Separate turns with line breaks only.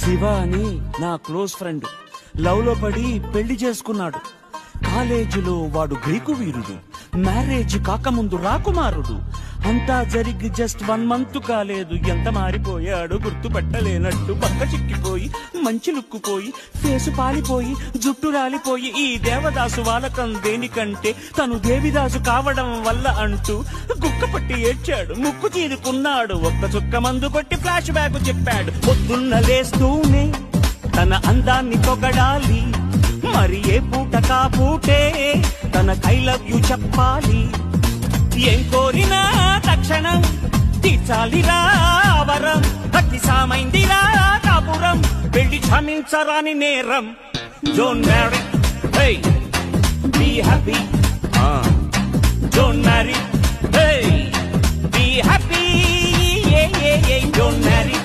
శివ అని నా close friend love లో పడి పెళ్లి చేసుకున్నాడు. కాలేజీలో వాడు గ్రీకు వీరుడు, మ్యారేజ్ కాకముందు రాకుమారుడు. అంతా జరిగి జస్ట్ 1 month కాలేదు, ఎంత మారిపోయాడు గుర్తుపట్టలేనట్టు. పక్క చిక్కిపోయి మంచి లుక్కుపోయి ఫేసు పాలిపోయి జుట్టు రాలిపోయి ఈ దేవదాసు వాలకం దేనికంటే తను దేవిదాసు కావడం వల్ల అంటూ గుక్కపట్టి ఏడ్చాడు, ముక్కు చీరుకున్నాడు. ఒక్క చుక్క మందు కొట్టి ఫ్లాష్ బ్యాక్ చెప్పాడు. పొద్దున్న లేస్తూనే తన అందాన్ని పొగడాలి, మరి ఏ పూట కాపూటే తన ఐ లవ్ యు చెప్పాలి. ఏం కోరినా తక్షణం తీర్చాలిరా వరం, భక్తి సామైందిరా కాపురం, పెళ్లి క్షమించరాని నేరం. Don't marry, hey be happy, don't marry, hey be happy, don't marry.